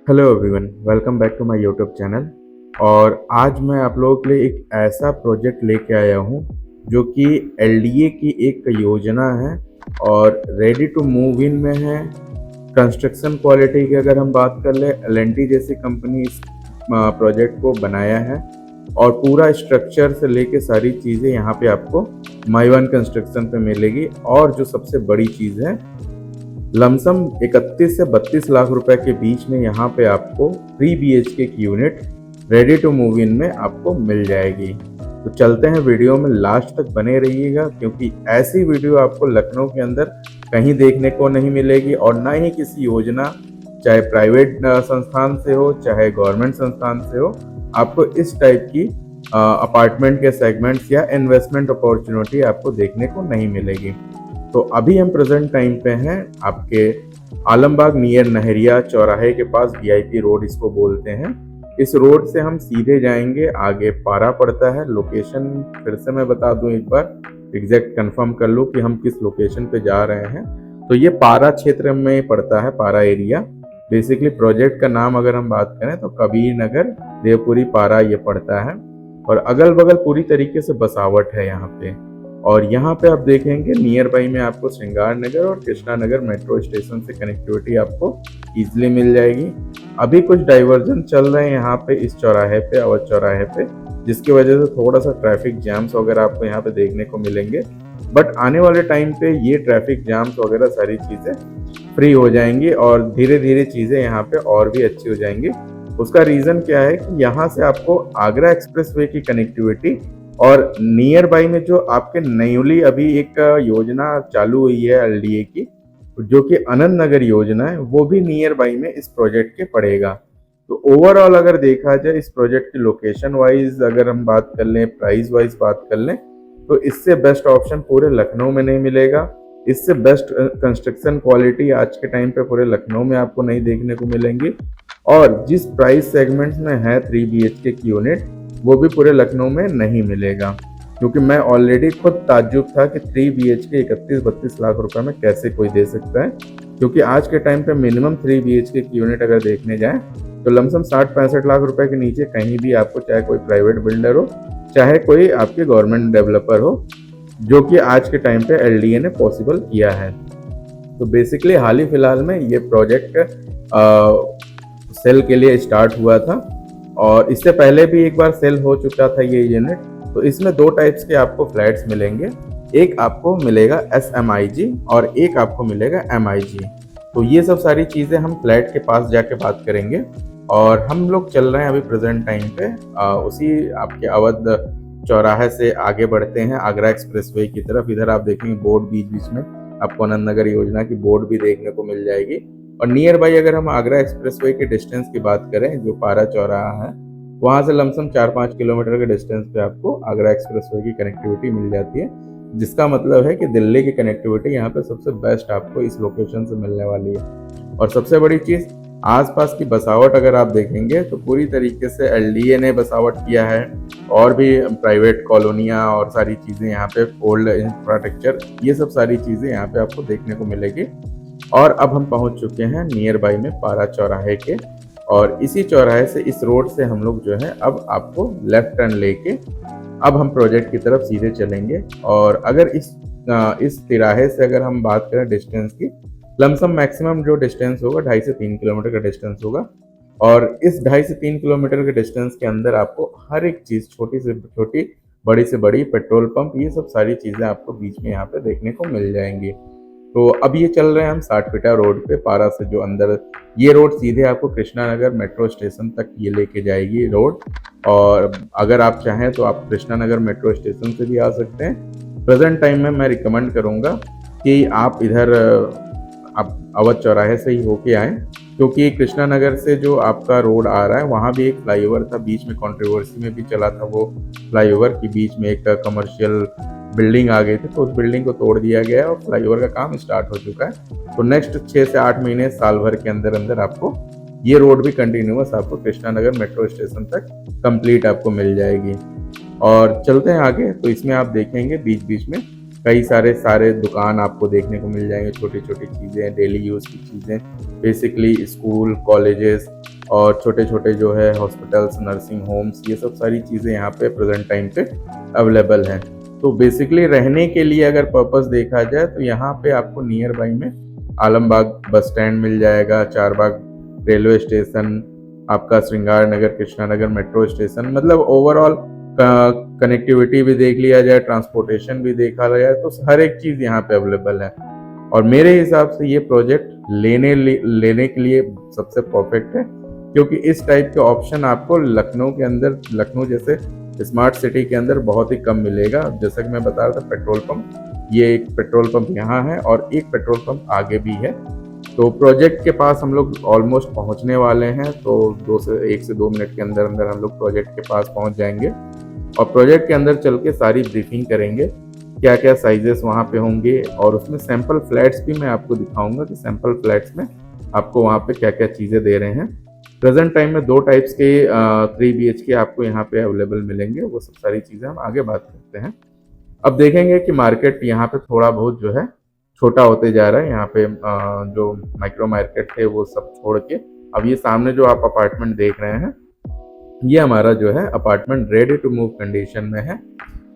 Hello everyone, welcome back to my YouTube channel. और आज मैं आप लोगों के लिए एक ऐसा प्रोजेक्ट लेके आया हूँ जो कि एलडीए की एक योजना है और रेडी टू मूव इन में है। कंस्ट्रक्शन क्वालिटी की अगर हम बात कर ले, एलएनटी जैसी कंपनी इस प्रोजेक्ट को बनाया है और पूरा स्ट्रक्चर से लेके सारी चीज़ें यहाँ पे आपको माईवन कंस्ट्रक्शन पे मिलेगी। और जो सबसे बड़ी चीज़ है, लमसम 31 से 32 लाख रुपए के बीच में यहाँ पे आपको 3 BHK की unit ready to move in में आपको मिल जाएगी। तो चलते हैं, वीडियो में लास्ट तक बने रहिएगा क्योंकि ऐसी वीडियो आपको लखनऊ के अंदर कहीं देखने को नहीं मिलेगी और ना ही किसी योजना, चाहे प्राइवेट संस्थान से हो चाहे गवर्नमेंट संस्थान से हो, आपको इस टाइप की अपार्टमेंट के सेगमेंट्स या इन्वेस्टमेंट अपॉर्चुनिटी आपको देखने को नहीं मिलेगी। तो अभी हम प्रेजेंट टाइम पे हैं आपके आलमबाग नियर नहरिया चौराहे के पास, वीआईपी रोड इसको बोलते हैं। इस रोड से हम सीधे जाएंगे, आगे पारा पड़ता है। लोकेशन फिर से मैं बता दूं, एक बार एग्जैक्ट कंफर्म कर लूं कि हम किस लोकेशन पे जा रहे हैं। तो ये पारा क्षेत्र में पड़ता है, पारा एरिया। बेसिकली प्रोजेक्ट का नाम अगर हम बात करें तो कबीर नगर देवपुरी पारा ये पड़ता है और अगल बगल पूरी तरीके से बसावट है यहाँ पे। और यहाँ पे आप देखेंगे नियर बाई में आपको श्रृंगार नगर और कृष्णा नगर मेट्रो स्टेशन से कनेक्टिविटी आपको इजीली मिल जाएगी। अभी कुछ डाइवर्जन चल रहे हैं यहाँ पे इस चौराहे पे, अवध चौराहे पे, जिसकी वजह से थोड़ा सा ट्रैफिक जैम्स वगैरह आपको यहाँ पे देखने को मिलेंगे। बट आने वाले टाइम पे ये ट्रैफिक जैम्स वगैरह सारी चीज़ें फ्री हो जाएंगी और धीरे धीरे चीज़ें यहाँ पे और भी अच्छी हो जाएंगी। उसका रीज़न क्या है कि यहाँ से आपको आगरा एक्सप्रेसवे की कनेक्टिविटी और नियर बाई में जो आपके न्यूली अभी एक योजना चालू हुई है एलडीए की, जो कि आनंद नगर योजना है, वो भी नियर बाई में इस प्रोजेक्ट के पड़ेगा। तो ओवरऑल अगर देखा जाए इस प्रोजेक्ट की लोकेशन वाइज अगर हम बात कर लें, प्राइस वाइज बात कर लें, तो इससे बेस्ट ऑप्शन पूरे लखनऊ में नहीं मिलेगा। इससे बेस्ट कंस्ट्रक्शन क्वालिटी आज के टाइम पे पूरे लखनऊ में आपको नहीं देखने को मिलेंगी। और जिस प्राइस सेगमेंट्स में है 3 BHK की यूनिट, वो भी पूरे लखनऊ में नहीं मिलेगा। क्योंकि मैं ऑलरेडी खुद ताज्जुब था कि 3 BHK 31-32 लाख रुपए में कैसे कोई दे सकता है। क्योंकि आज के टाइम पे मिनिमम 3 BHK की यूनिट अगर देखने जाए तो लमसम 60-65 लाख रुपए के नीचे कहीं भी आपको, चाहे कोई प्राइवेट बिल्डर हो चाहे कोई आपके गवर्नमेंट डेवलपर हो, जो कि आज के टाइम पे एलडीए ने पॉसिबल किया है। तो बेसिकली हाल ही फिलहाल में ये प्रोजेक्ट सेल के लिए स्टार्ट हुआ था और इससे पहले भी एक बार सेल हो चुका था ये यूनिट। तो इसमें दो टाइप्स के आपको फ्लैट्स मिलेंगे, एक आपको मिलेगा SMIG और एक आपको मिलेगा MIG। तो ये सब सारी चीज़ें हम फ्लैट के पास जाके बात करेंगे। और हम लोग चल रहे हैं अभी प्रेजेंट टाइम पे उसी आपके अवध चौराहे से आगे बढ़ते हैं आगरा एक्सप्रेसवे की तरफ। इधर आप देखेंगे बोर्ड बीच बीच में आपको आनंद नगर योजना की बोर्ड भी देखने को मिल जाएगी। और नियर बाई अगर हम आगरा एक्सप्रेसवे के डिस्टेंस की बात करें, जो पारा चौराहा है, वहाँ से लमसम 4-5 किलोमीटर के डिस्टेंस पे आपको आगरा एक्सप्रेसवे की कनेक्टिविटी मिल जाती है। जिसका मतलब है कि दिल्ली की कनेक्टिविटी यहाँ पे सबसे बेस्ट आपको इस लोकेशन से मिलने वाली है। और सबसे बड़ी चीज़, आसपास की बसावट अगर आप देखेंगे तो पूरी तरीके से एलडीए ने बसावट किया है और भी प्राइवेट कॉलोनियाँ और सारी चीज़ें यहाँ पे, ओल्ड इंफ्रास्ट्रक्चर, ये सब सारी चीज़ें यहाँ पे आपको देखने को मिलेगी। और अब हम पहुंच चुके हैं नियर बाई में पारा चौराहे के, और इसी चौराहे से, इस रोड से हम लोग जो है अब आपको लेफ्ट टर्न लेके अब हम प्रोजेक्ट की तरफ सीधे चलेंगे। और अगर इस तिराहे से अगर हम बात करें डिस्टेंस की, लमसम मैक्सिमम जो डिस्टेंस होगा 2.5 से 3 किलोमीटर का डिस्टेंस होगा। और इस 2.5 से 3 किलोमीटर के डिस्टेंस के अंदर आपको हर एक चीज़, छोटी से छोटी, बड़ी से बड़ी, पेट्रोल पंप, ये सब सारी चीज़ें आपको बीच में यहाँ पे देखने को मिल जाएंगी। तो अब ये चल रहे हैं हम 60 फीटा रोड पे, पारा से जो अंदर, ये रोड सीधे आपको कृष्णा नगर मेट्रो स्टेशन तक ये लेके जाएगी रोड। और अगर आप चाहें तो आप कृष्णा नगर मेट्रो स्टेशन से भी आ सकते हैं। प्रेजेंट टाइम में मैं रिकमेंड करूँगा कि आप इधर आप अवध चौराहे से ही होके आएँ, क्योंकि कृष्णा नगर से जो आपका रोड आ रहा है वहाँ भी एक फ्लाईओवर था, बीच में कंट्रोवर्सी में भी चला था वो फ्लाईओवर के बीच में एक कमर्शियल बिल्डिंग आ गई थी, तो उस बिल्डिंग को तोड़ दिया गया है और फ्लाईओवर का काम स्टार्ट हो चुका है। तो नेक्स्ट 6 से 8 महीने, साल भर के अंदर अंदर आपको ये रोड भी कंटिन्यूअस आपको कृष्णा नगर मेट्रो स्टेशन तक कंप्लीट आपको मिल जाएगी। और चलते हैं आगे, तो इसमें आप देखेंगे बीच बीच में कई सारे दुकान आपको देखने को मिल जाएंगे, छोटी छोटी चीज़ें, डेली यूज़ की चीज़ें, बेसिकली स्कूल, कॉलेजेस, और छोटे छोटे जो है हॉस्पिटल्स, नर्सिंग होम्स, ये सब सारी चीज़ें यहाँ पे प्रेजेंट टाइम पे अवेलेबल हैं। तो बेसिकली रहने के लिए अगर पर्पस देखा जाए तो यहाँ पे आपको नियर बाई में आलमबाग बस स्टैंड मिल जाएगा, चारबाग रेलवे स्टेशन, आपका श्रृंगार नगर, कृष्णा नगर मेट्रो स्टेशन, मतलब ओवरऑल कनेक्टिविटी भी देख लिया जाए, ट्रांसपोर्टेशन भी देखा जाए, तो हर एक चीज़ यहाँ पे अवेलेबल है। और मेरे हिसाब से ये प्रोजेक्ट लेने के लिए सबसे परफेक्ट है, क्योंकि इस टाइप के ऑप्शन आपको लखनऊ के अंदर, लखनऊ जैसे स्मार्ट सिटी के अंदर बहुत ही कम मिलेगा। जैसा कि मैं बता रहा था पेट्रोल पंप, ये एक पेट्रोल पंप यहाँ है और एक पेट्रोल पंप आगे भी है। तो प्रोजेक्ट के पास हम लोग ऑलमोस्ट पहुँचने वाले हैं, तो 1 से 2 मिनट के अंदर अंदर हम लोग प्रोजेक्ट के पास पहुँच जाएंगे और प्रोजेक्ट के अंदर चल के सारी ब्रीफिंग करेंगे, क्या क्या साइजेस वहाँ पे होंगे, और उसमें सैंपल फ्लैट्स भी मैं आपको दिखाऊंगा कि सैंपल फ्लैट्स में आपको वहाँ पे क्या क्या चीज़ें दे रहे हैं। प्रेजेंट टाइम में 2 टाइप्स के 3 BHK आपको यहाँ पे अवेलेबल मिलेंगे, वो सब सारी चीज़ें हम आगे बात करते हैं। अब देखेंगे कि मार्केट यहाँ पे थोड़ा बहुत जो है छोटा होते जा रहा है। यहाँ पे जो माइक्रो मार्केट थे वो सब छोड़ के अब ये सामने जो आप अपार्टमेंट देख रहे हैं, ये हमारा जो है apartment ready to move condition में है।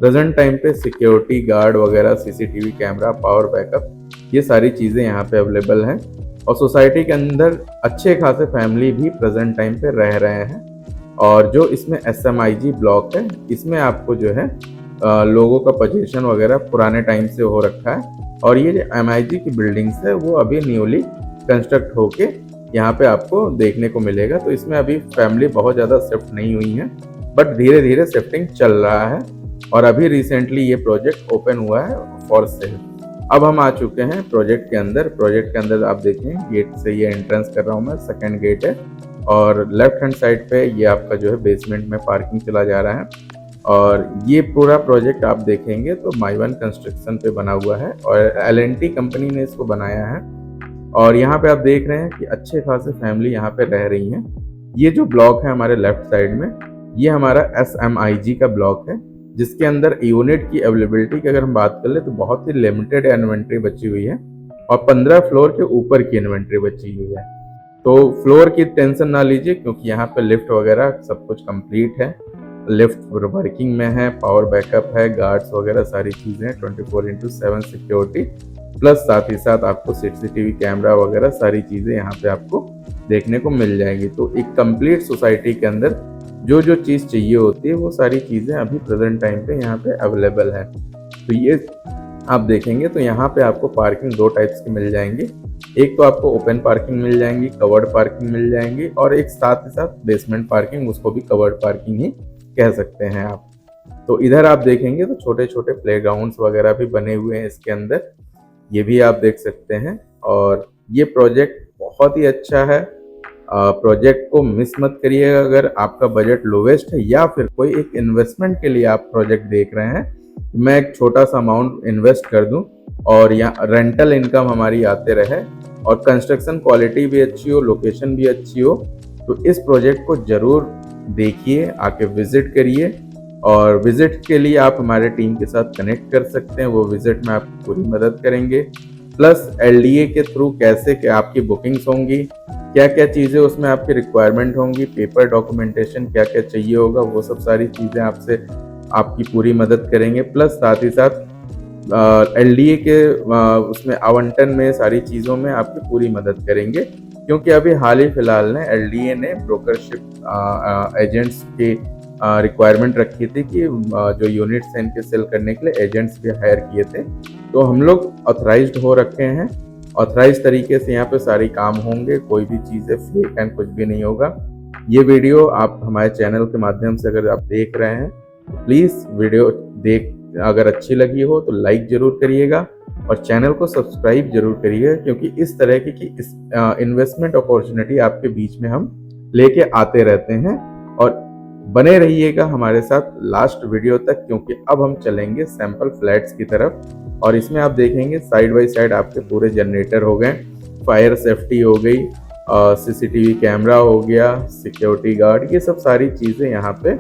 प्रेजेंट टाइम पे सिक्योरिटी गार्ड वगैरह, CCTV कैमरा, पावर बैकअप, ये सारी चीज़ें यहाँ पे अवेलेबल हैं। और सोसाइटी के अंदर अच्छे खासे फैमिली भी प्रेजेंट टाइम पे रह रहे हैं। और जो इसमें SMIG ब्लॉक है, इसमें आपको जो है लोगों का पोजीशन वगैरह पुराने टाइम से हो रखा है, और ये जो MIG की बिल्डिंग्स है वो अभी न्यूली कंस्ट्रक्ट होके यहाँ पे आपको देखने को मिलेगा। तो इसमें अभी फैमिली बहुत ज़्यादा शिफ्ट नहीं हुई है, बट धीरे धीरे शिफ्टिंग चल रहा है और अभी रिसेंटली ये प्रोजेक्ट ओपन हुआ है फॉर सेल। अब हम आ चुके हैं प्रोजेक्ट के अंदर। प्रोजेक्ट के अंदर आप देखें, गेट से ये एंट्रेंस कर रहा हूँ मैं, सेकंड गेट है, और लेफ्ट हैंड साइड पे ये आपका जो है बेसमेंट में पार्किंग चला जा रहा है। और ये पूरा प्रोजेक्ट आप देखेंगे तो माइवन कंस्ट्रक्शन पे बना हुआ है और L&T कंपनी ने इसको बनाया है। और यहाँ पे आप देख रहे हैं कि अच्छे खासे फैमिली यहाँ पे रह रही हैं। ये जो ब्लॉक है हमारे लेफ्ट साइड में, ये हमारा SMIG का ब्लॉक है, जिसके अंदर यूनिट की अवेलेबिलिटी की अगर हम बात कर ले तो बहुत ही लिमिटेड इन्वेंट्री बची हुई है और 15 फ्लोर के ऊपर की इन्वेंट्री बची हुई है। तो फ्लोर की टेंशन ना लीजिए, क्योंकि यहाँ पे लिफ्ट वगैरह सब कुछ कंप्लीट है, लिफ्ट वर्किंग में है, पावर बैकअप है, गार्ड्स वगैरह सारी चीज़ें, 24/7 सिक्योरिटी, प्लस साथ ही साथ आपको CCTV कैमरा वगैरह सारी चीज़ें यहाँ पे आपको देखने को मिल जाएंगी। तो एक कंप्लीट सोसाइटी के अंदर जो जो चीज़ चाहिए होती है वो सारी चीज़ें अभी प्रेजेंट टाइम पे यहाँ पे अवेलेबल है। तो ये आप देखेंगे तो यहाँ पे आपको पार्किंग 2 टाइप्स की मिल जाएंगी। एक तो आपको ओपन पार्किंग मिल जाएंगी, कवर्ड पार्किंग मिल जाएंगी, और एक साथ ही साथ बेसमेंट पार्किंग, उसको भी कवर्ड पार्किंग ही कह सकते हैं आप। तो इधर आप देखेंगे तो छोटे छोटे प्लेग्राउंड्स वगैरह भी बने हुए हैं इसके अंदर, ये भी आप देख सकते हैं। और ये प्रोजेक्ट बहुत ही अच्छा है। प्रोजेक्ट को मिस मत करिएगा। अगर आपका बजट लोवेस्ट है या फिर कोई एक इन्वेस्टमेंट के लिए आप प्रोजेक्ट देख रहे हैं, मैं एक छोटा सा अमाउंट इन्वेस्ट कर दूं और यहाँ रेंटल इनकम हमारी आते रहे और कंस्ट्रक्शन क्वालिटी भी अच्छी हो, लोकेशन भी अच्छी हो, तो इस प्रोजेक्ट को ज़रूर देखिए, आके विजिट करिए। और विजिट के लिए आप हमारे टीम के साथ कनेक्ट कर सकते हैं, वो विजिट में आपकी पूरी मदद करेंगे। प्लस LDA के थ्रू कैसे क्या आपकी बुकिंग्स होंगी, क्या क्या चीज़ें उसमें आपकी रिक्वायरमेंट होंगी, पेपर डॉक्यूमेंटेशन क्या क्या चाहिए होगा, वो सब सारी चीज़ें आपसे आपकी पूरी मदद करेंगे। प्लस साथ ही साथ LDA के उसमें आवंटन में सारी चीज़ों में आपकी पूरी मदद करेंगे, क्योंकि अभी हाल ही फिलहाल ने LDA ने ब्रोकरशिप एजेंट्स की रिक्वायरमेंट रखी थी कि जो यूनिट्स हैं इनके सेल करने के लिए एजेंट्स भी हायर किए थे। तो हम लोग ऑथराइज्ड हो रखे हैं, ऑथराइज तरीके से यहाँ पे सारी काम होंगे, कोई भी चीज़ें फेक एंड कुछ भी नहीं होगा। ये वीडियो आप हमारे चैनल के माध्यम से अगर आप देख रहे हैं तो प्लीज़ वीडियो देख अगर अच्छी लगी हो तो लाइक ज़रूर करिएगा और चैनल को सब्सक्राइब जरूर करिएगा, क्योंकि इस तरह की इन्वेस्टमेंट अपॉर्चुनिटी आपके बीच में हम लेके आते रहते हैं। और बने रहिएगा हमारे साथ लास्ट वीडियो तक, क्योंकि अब हम चलेंगे सैंपल फ्लैट्स की तरफ। और इसमें आप देखेंगे साइड बाय साइड आपके पूरे जनरेटर हो गए, फायर सेफ्टी हो गई, CCTV कैमरा हो गया, सिक्योरिटी गार्ड, ये सब सारी चीज़ें यहाँ पे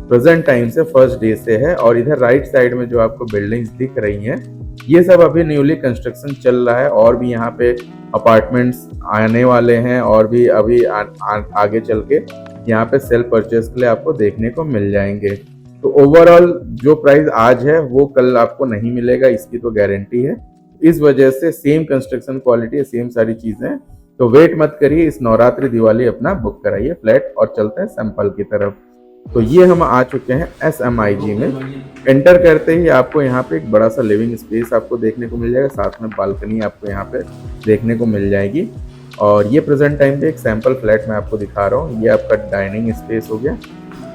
प्रेजेंट टाइम से फर्स्ट डे से है। और इधर राइट साइड में जो आपको बिल्डिंग्स दिख रही हैं ये सब अभी न्यूली कंस्ट्रक्शन चल रहा है और भी यहाँ पे अपार्टमेंट्स आने वाले हैं और भी अभी आगे चल के यहाँ पे सेल परचेज के लिए आपको देखने को मिल जाएंगे। तो ओवरऑल जो प्राइस आज है वो कल आपको नहीं मिलेगा, इसकी तो गारंटी है। इस वजह से सेम कंस्ट्रक्शन क्वालिटी, सेम सारी चीजें, तो वेट मत करिए, इस नवरात्रि दिवाली अपना बुक कराइए फ्लैट और चलते हैं सैंपल की तरफ। तो ये हम आ चुके हैं SMIG में। एंटर करते ही आपको यहाँ पे एक बड़ा सा लिविंग स्पेस आपको देखने को मिल जाएगा, साथ में बालकनी आपको यहाँ पे देखने को मिल जाएगी। और ये प्रेजेंट टाइम पे एक सैंपल फ्लैट मैं आपको दिखा रहा हूँ। ये आपका डाइनिंग स्पेस हो गया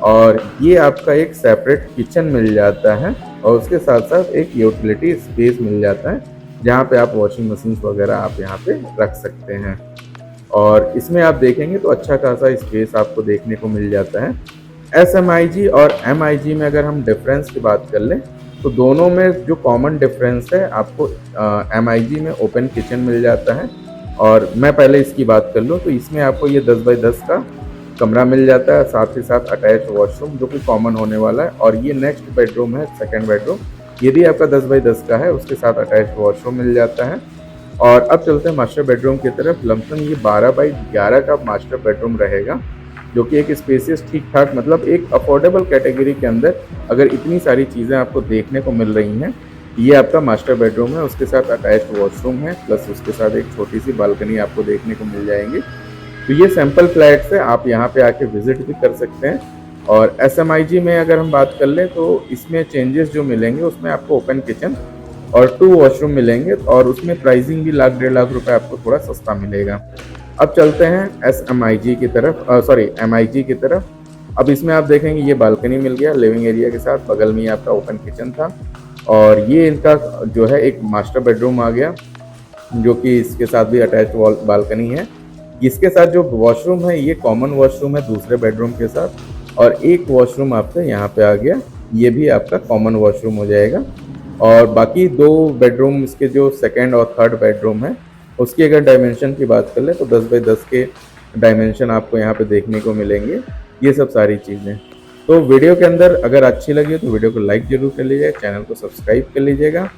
और ये आपका एक सेपरेट किचन मिल जाता है और उसके साथ साथ एक यूटिलिटी स्पेस मिल जाता है जहाँ पे आप वॉशिंग मशीन वगैरह आप यहाँ पे रख सकते हैं। और इसमें आप देखेंगे तो अच्छा खासा स्पेस आपको देखने को मिल जाता है। SMIG और MIG में अगर हम डिफरेंस की बात कर लें तो दोनों में जो कॉमन डिफरेंस है, आपको MIG में ओपन किचन मिल जाता है। और मैं पहले इसकी बात कर लूँ तो इसमें आपको ये 10 बाई 10 का कमरा मिल जाता है, साथ ही साथ अटैच वॉशरूम जो कि कॉमन होने वाला है। और ये नेक्स्ट बेडरूम है, सेकेंड बेडरूम, ये भी आपका 10 बाई 10 का है, उसके साथ अटैच वॉशरूम मिल जाता है। और अब चलते हैं मास्टर बेडरूम की तरफ। लमसम ये 12 बाई 11 का मास्टर बेडरूम रहेगा, जो कि एक स्पेसियस ठीक ठाक, मतलब एक अफोर्डेबल कैटेगरी के अंदर अगर इतनी सारी चीज़ें आपको देखने को मिल रही हैं, ये आपका मास्टर बेडरूम है। उसके साथ अटैच्ड वॉशरूम है, प्लस उसके साथ एक छोटी सी बालकनी आपको देखने को मिल जाएंगी। तो ये सैंपल फ्लैट्स है, आप यहाँ पे आके विजिट भी कर सकते हैं। और SMIG में अगर हम बात कर लें तो इसमें चेंजेस जो मिलेंगे उसमें आपको ओपन किचन और 2 वॉशरूम मिलेंगे और उसमें प्राइसिंग भी 1.5 लाख रुपए आपको थोड़ा सस्ता मिलेगा। अब चलते हैं SMIG की तरफ, MIG की तरफ। अब इसमें आप देखेंगे ये बालकनी मिल गया लिविंग एरिया के साथ, बगल में ही आपका ओपन किचन था और ये इनका जो है एक मास्टर बेडरूम आ गया, जो कि इसके साथ भी अटैच वॉल बालकनी है। इसके साथ जो वॉशरूम है ये कॉमन वॉशरूम है दूसरे बेडरूम के साथ, और एक वॉशरूम आपका यहाँ पे आ गया, ये भी आपका कॉमन वॉशरूम हो जाएगा। और बाकी 2 बेडरूम इसके जो सेकेंड और थर्ड बेडरूम है उसकी अगर डायमेंशन की बात कर ले तो 10 बाई 10 के डायमेंशन आपको यहाँ पे देखने को मिलेंगे। ये सब सारी चीज़ें तो वीडियो के अंदर अगर अच्छी लगी तो वीडियो को लाइक जरूर कर लीजिएगा, चैनल को सब्सक्राइब कर लीजिएगा।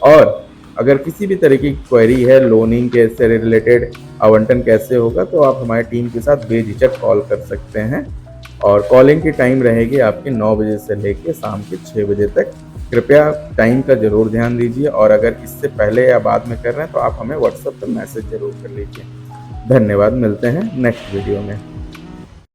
और अगर किसी भी तरह की क्वेरी है, लोनिंग के से रिलेटेड आवंटन कैसे होगा, तो आप हमारी टीम के साथ बेझिझक कॉल कर सकते हैं। और कॉलिंग की टाइम रहेगी आपकी 9 बजे से लेकर शाम के 6 बजे तक। कृपया टाइम का जरूर ध्यान दीजिए और अगर इससे पहले या बाद में कर रहे हैं तो आप हमें व्हाट्सएप पर मैसेज जरूर कर लीजिए। धन्यवाद, मिलते हैं नेक्स्ट वीडियो में।